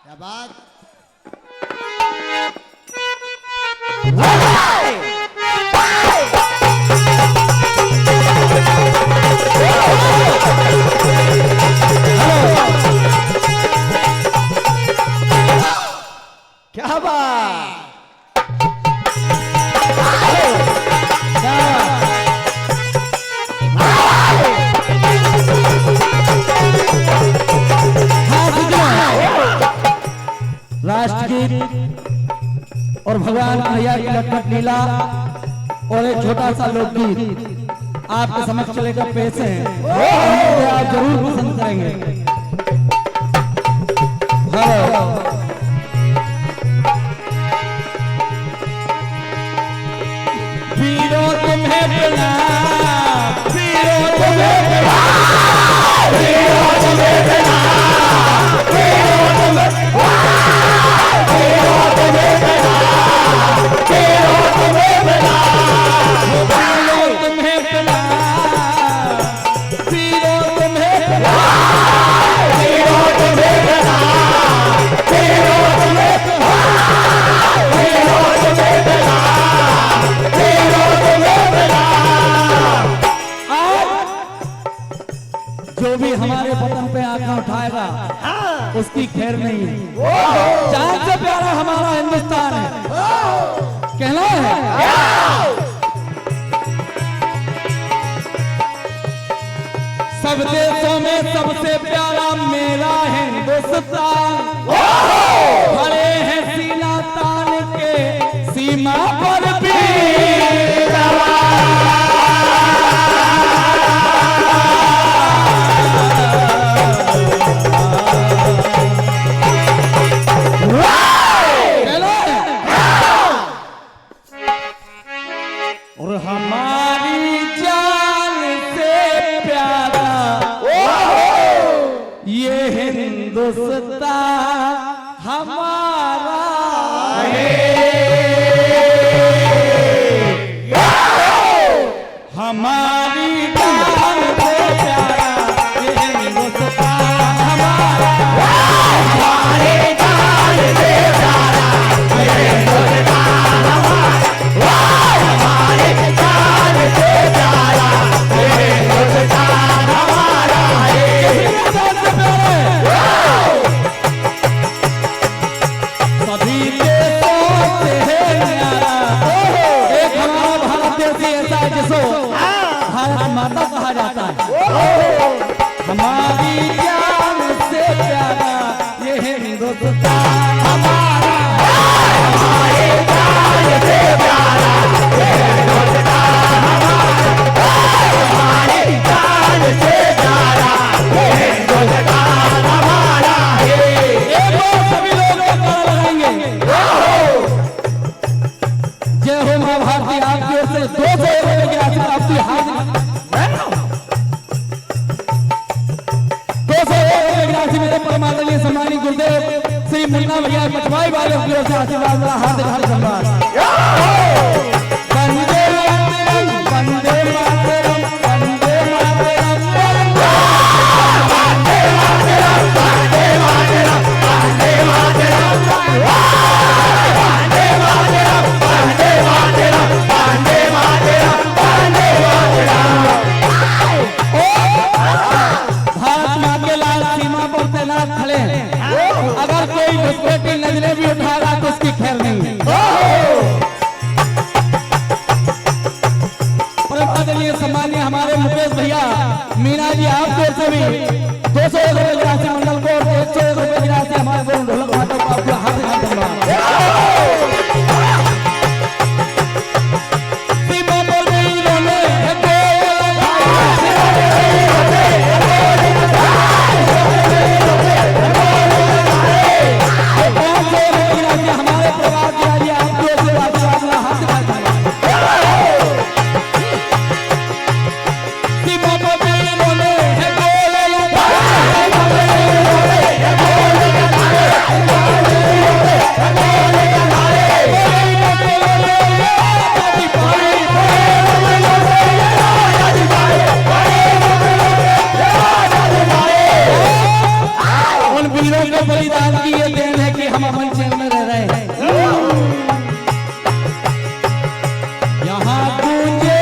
क्या बात। क्या बात। राष्ट्रगीत और भगवान भैया की लखपत लीला और एक छोटा सा लोकगीत आपके समक्ष लेकर पेश है, आप जरूर पसंद करेंगे। हेलो वीरों तुम्हें प्रणाम, वीरों तुम्हें प्रणाम, वीरों तुम्हें प्रणाम, वीरों तुम्हें प्रणाम, वीरों तुम्हें प्रणाम, वीरों तुम्हें प्रणाम, वीरों तुम्हें प्रणाम, वीरों तुम्हें प्रणाम, वीरों तुम्हें प्रणाम, वीरों तुम्हें प्रणाम, वीरों तुम्हें प्रणाम, वीरों तुम्हें प्रणाम। जो भी हमारे वतन पे आंखें उठाएगा उसकी खैर नहीं है। जान से प्यारा हमारा हिंदुस्तान है, कहना है सब देशों में सबसे प्यारा मेरा हिंदुस्तान। खड़े हैं सीना तान के सीमा पर भी और हमारी जान से प्यारा ये हिंदुस्तान हमारा है। हमारी जान से प्यारा ये हिंदुस्तान हमारा, हमारी जान से प्यारा ये हिंदुस्तान हमारा, हमारी जान से प्यारा ये हिंदुस्तान हमारा है। सभी देशों से है न्यारा, एक हमारा भारत देश ऐसा है जिसको भारत माता कहा जाता है। हमारी जान से प्यारा ये हिंदुस्तान हमारा, हमारी जान से प्यारा ये हिंदुस्तान हमारा, हमारी जान से प्यारा ये हिंदुस्तान हमारा है। एक बार सभी लोग लगाएंगे जय हो मां भारती। आपकी ओर से 200 रुपए की राशि आपकी हाथ 200 रुपए की राशि मेरे परमादरणीय सम्मानी गुरुदेव श्री मुन्ना भैया मछवाई वाले की ओर से आशीर्वाद हार्दिक हार्दिक धन्यवाद। वंदे मातरम, वंदे मातरम, वंदे मातरम, वंदे मातरम, वंदे मातरम, वंदे मातरम, वंदे मातरम, वंदे मातरम, वंदे मातरम, वंदे मातरम। भारत माँ के लाल सीमा पर तैनात खड़े हैं, अगर कोई घुसपैठी नजरें भी उठाएगा तो उसकी खैर नहीं है। परमादरणीय सम्मानीय हमारे मुकेश भैया मीना जी आपकी ओर से भी 200 रुपए की राशि मंडल को और 100 रुपए की राशि हमारे ढोलक माता को आपको हार्दिक हार्दिक धन्यवाद। हमारे प्रभात जी आपकी ओर से हार्दिक हार्दिक धन्यवाद। वीरों को बलिदान की ये देन है कि हम अमन चैन में रह रहे हैं। यहाँ गूंजे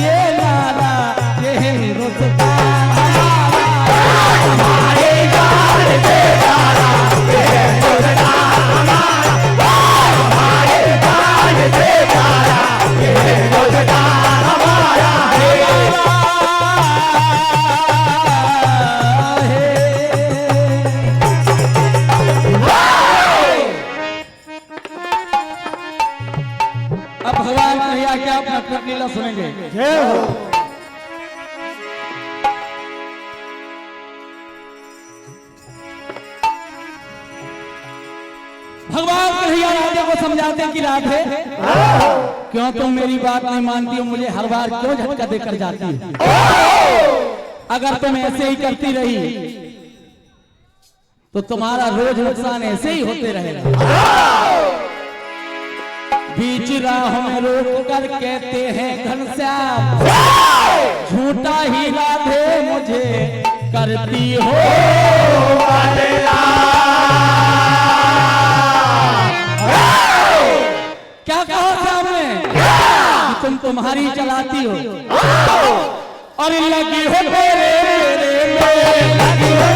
ये नारा, ये हिंदुस्तान हमारे जान से प्यारा, ये हिंदुस्तान हमारा, हमारे जान से प्यारा, ये हिंदुस्तान हमारा है। अब भगवान कन्हैया क्या अपना लीला सुनेंगे। जय हो। भगवान कन्हैया राधे को समझाते कि राधे क्यों तुम मेरी बात नहीं मानती हो, मुझे हर बार क्यों झटका देकर जाती हो। अगर तुम ऐसे ही करती रही तो तुम्हारा रोज नुकसान ऐसे ही होते रहेगा। बीच राह में रोक कर कहते हैं घनश्याम, झूठा ही राधे मुझे करती हो। क्या कहा सामने कि तुम तुम्हारी चलाती हो और लगी हो तेरे लगी हो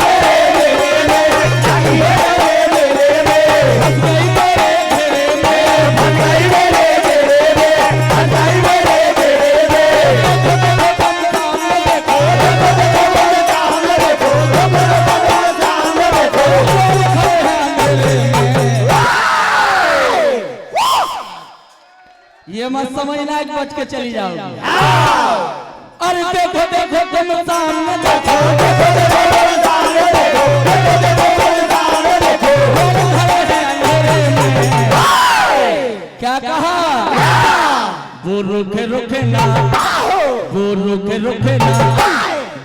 ये मत समझना कि बच के चली जाओ। अरे देखो देखो तुम सामने देखो, क्या कहा वो रुके रुके ना, वो रुके रुके ना,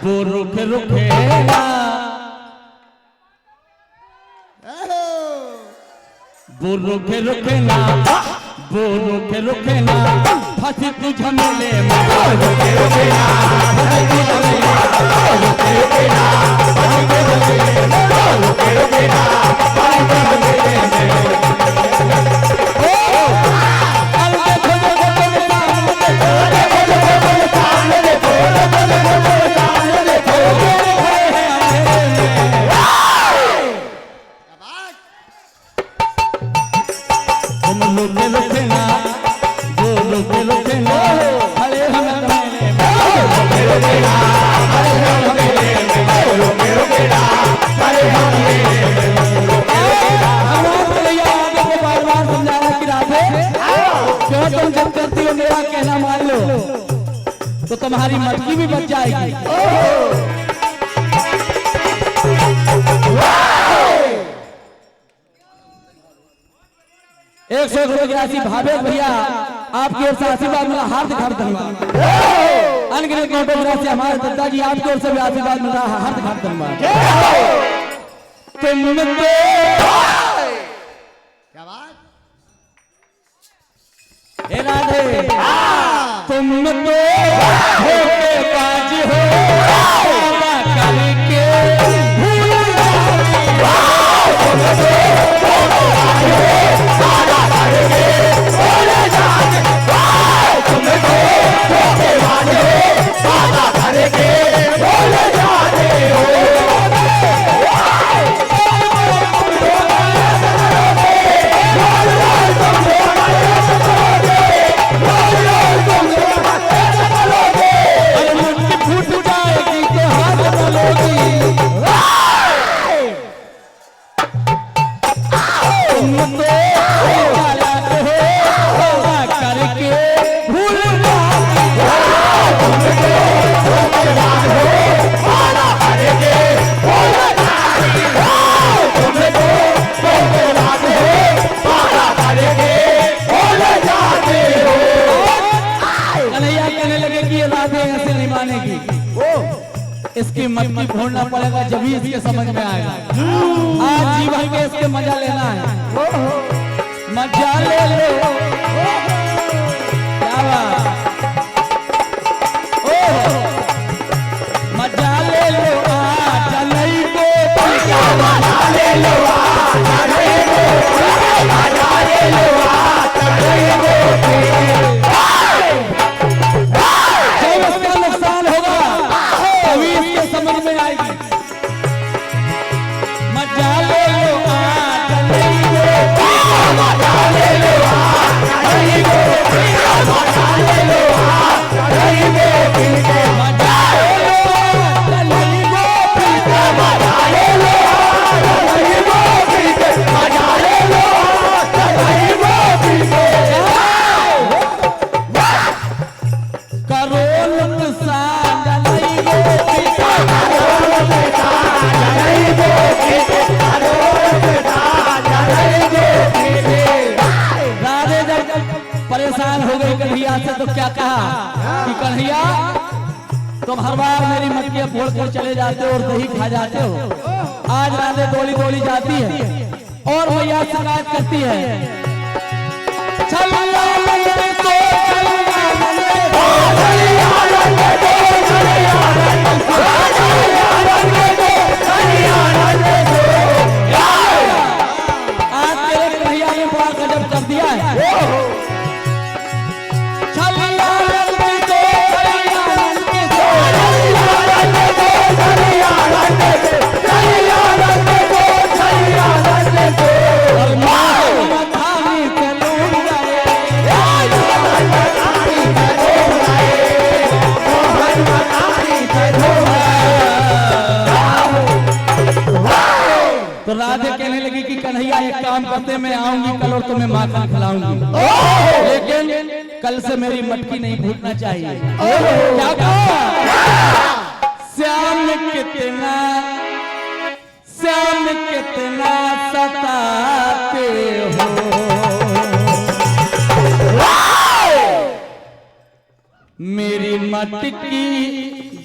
वो रुके रुके ना, वो रुके रुके ना, वो रुके रुके ना, फंसी तू झमेले में, रुके रुके ना, फंसी तू झमेले में, रुके रुके ना, फंसी तू झमेले में, रुके रुके ना, फंसी तू झमेले में। ओ अरे देखो देखो तुम सामने देखो, देखो देखो तुम सामने देखो, देखो देखो तुम सामने देखो, तुम रुके रुके ना, वो रुके रुके ना, अरे हम मेले में, रुके रुके ना, अरे हम मेले में, रुके रुके ना, अरे हम मेले में। भगवान कन्हैया राधे को बार-बार समझाया कि राधे क्यों तुम जब करती हो मेरा कहना मान लो तो तुम्हारी मटकी भी बच जाएगी। 181 भावे भैया आपकी ओर से आशीर्वाद मिला, हार्दिक हार्दिक धन्यवाद। अनगिनत फोटोग्राफ से हमारे दत्ता जी आपकी ओर से भी आशीर्वाद मिल रहा है, हार्दिक हार्दिक धन्यवाद। तुम तो क्या बात हे राधे, तुम तो धोखेबाज हो, करके भूल इसकी मटकी फोड़ना पड़ेगा, जब ही इसके समझ में आएगा। आज जीवन के इसके मजा लेना है, मजा ले लो। क्या बात, मजा ले लो। समझ में आएगी। मजा ले लो मजा ले लो परेशान हो गई कन्हैया से तो क्या कहा कि कन्हैया तुम हर बार मेरी मटकियां फोड़ कर चले जाते हो और दही खा जाते हो। आज राधे बोली बोली जाती है और मैया शिकायत करती है। आज तेरे कन्हैया ने बड़ा गजब कर दिया है। तो राधे कहने लगी कि कन्हैया एक काम करते, मैं आऊंगी कल और तुम्हें माखन खिलाऊंगी, लेकिन कल से मेरी मटकी नहीं फूटना चाहिए। क्या कहा? श्याम कितना सताते हो, मेरी मटकी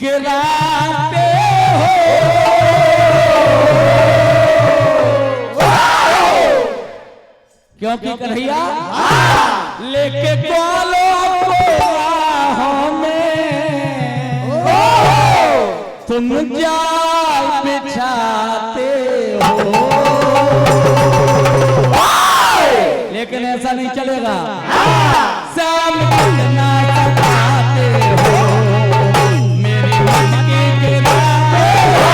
गिराते हो। क्योंकि कन्हैया लेके ग्वालों को राहों में तुम जाल बिछाते हो, लेकिन ऐसा नहीं चलेगा। श्याम कितना सताते हो, मेरी मटकी गिराते हो,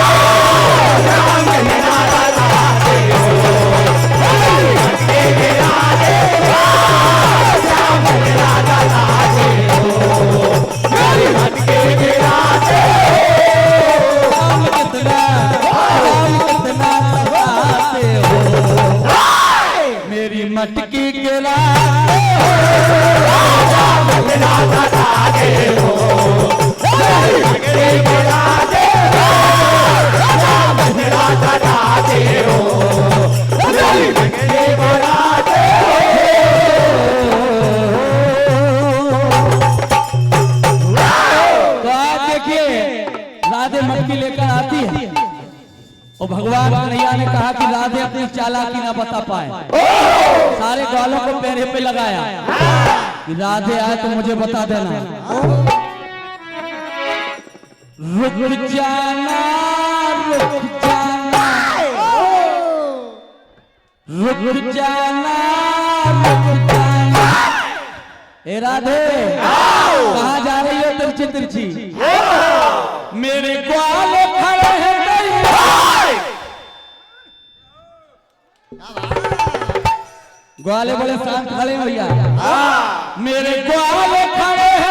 श्याम कितना सताते हो, मटकी गिराते हो, श्याम कितना सताते हो, मेरी मटकी गिराते हो, श्याम कितना सताते हो, मेरी मटकी गिराते हो, श्याम कितना सताते हो, मेरी मटकी गिराते हो, श्याम कितना सताते हो, मेरी मटकी गिराते हो। तो आज देखिए राधे मटकी लेकर आती है और भगवान कन्हैया ने कहा कि राधे अपनी चालाकी ना बता पाए, सारे ग्वालों को पैरे पे लगाया कि राधे आए तो मुझे बता देना। रुक जाना रुक जाना रुक जाना रुक जाना। ए राधे कहाँ जा रही हो तिरछी तिरछी? मेरे ग्वाल खड़े हैं ग्वाले बड़े शांत खड़े भैया, मेरे ग्वाले खड़े हैं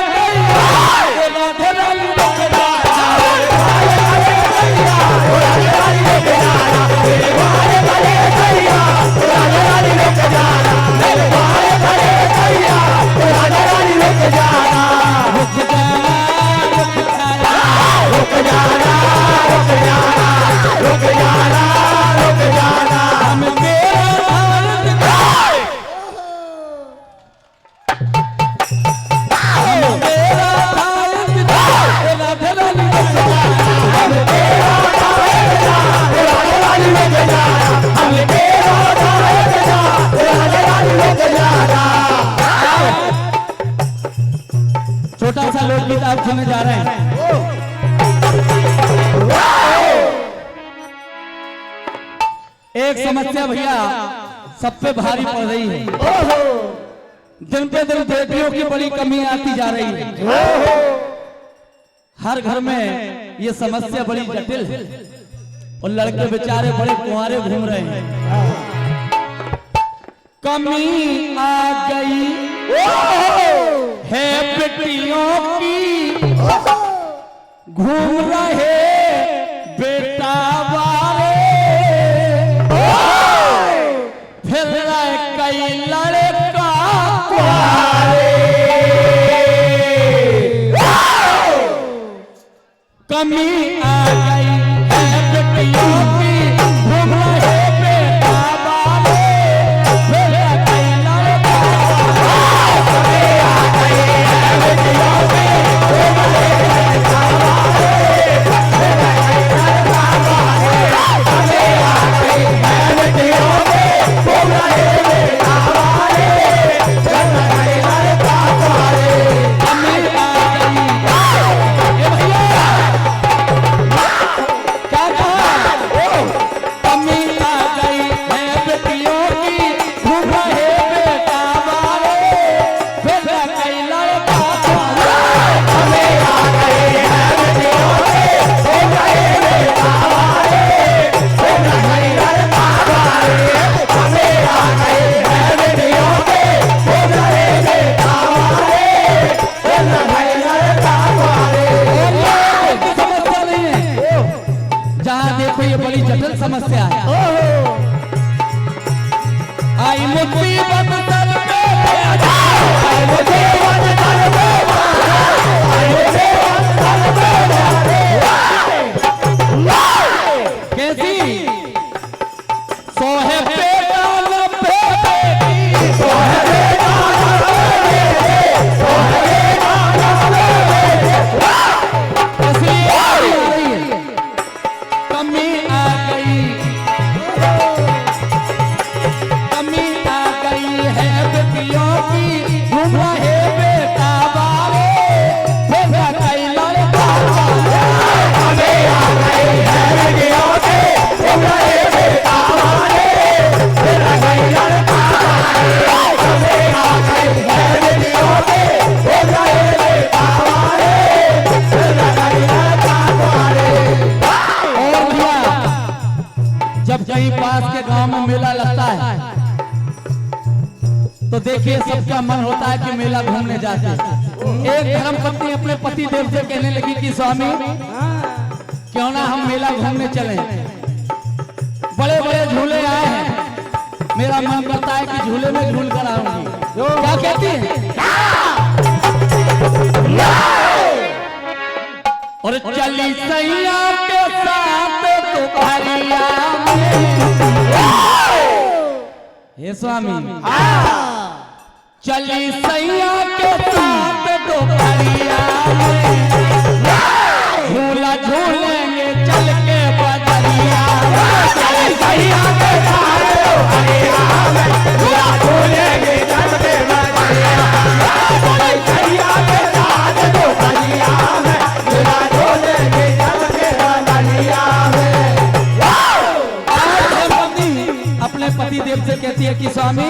छोटा सा लोकगीत आप सुनने जा रहे हैं। एक समस्या भैया सब पे भारी पड़ रही है, दिन पे दिन बेटियों की बड़ी कमी आती जा रही है। हर घर में ये समस्या बड़ी जटिल है और लड़के बेचारे बड़े कुंवारे घूम रहे हैं। कमी आ गई है बेटियों की, घूम रहे बेटा वाले, फिर रहे कई लड़का कुंवारे। कमी आ गई है बेटियों की, घूम रहे बेटा वाले, फिर रहे कई लड़का कुंवारे। कमी आ गई है बेटियों की, घूम रहे बेटा वाले, फिर रहे कई लड़का कुंवारे। कमी आ गई है बेटियों की, घूम रहे बेटा वाले, फिर रहे कई लड़का कुंवारे। कमी आ गई ए भैया क्या कहा? कमी आ गई है बेटियों की, घूम रहे बेटा वाले, फिर कई लड़का कुंवारे। कमी आ गई है बेटियों की, घूम रहे बेटा वाले, फिर कई लड़का कुंवारे। कमी आ गई है बेटियों की, घूम रहे बेटा वाले, फिर कई लड़का कुंवारे। समस्या नहीं है, जहाँ देखो ये बड़ी जटिल समस्या है। आई मुसीबत सर पे, आई मुसीबत सर पे, आई मुसीबत सर पे। कैसी सोहे बेटा लपे बेटी, सोहे बेटा लपे बेटी, सोहे बेटा लपे बेटी। कैसी आ रही है? कमी आ गई, कमी आ गई है बेटियों की, घूम रहे बेटा वाले, फिर कई लड़का कुंवारे। कमी आ गई है बेटियों की, घूम रहे बेटा वाले, फिर कई लड़का कुंवारे। कमी आ गई है बेटियों की, घूम रहे बेटा वाले, फिर कई लड़का कुंवारे। और भैया जब कहीं पास के गांव में मेला लगता है तो देखिए सबका मन होता है कि मेला घूमने जाते हैं। एक धर्मपत्नी अपने पति देव से कहने लगी कि स्वामी क्यों ना हम मेला घूमने चलें, बड़े बड़े झूले आए हैं, मेरा मन करता है कि झूले में झूल कर आऊंगी। क्या कहती है? और चली सैया के साथ दोपहरिया में, हे स्वामी चली सैया के साथ दोपहरिया में, झूला झूलेंगे चल के बजरिया में। चली सैया के साथ दोपहरिया में, झूला झूलेंगे चल के बजरिया में। चली सैया के साथ दोपहरिया में, झूला झूलेंगे चल के बजरिया में। आज धर्मपत्नी अपने पति देव से कहती है कि स्वामी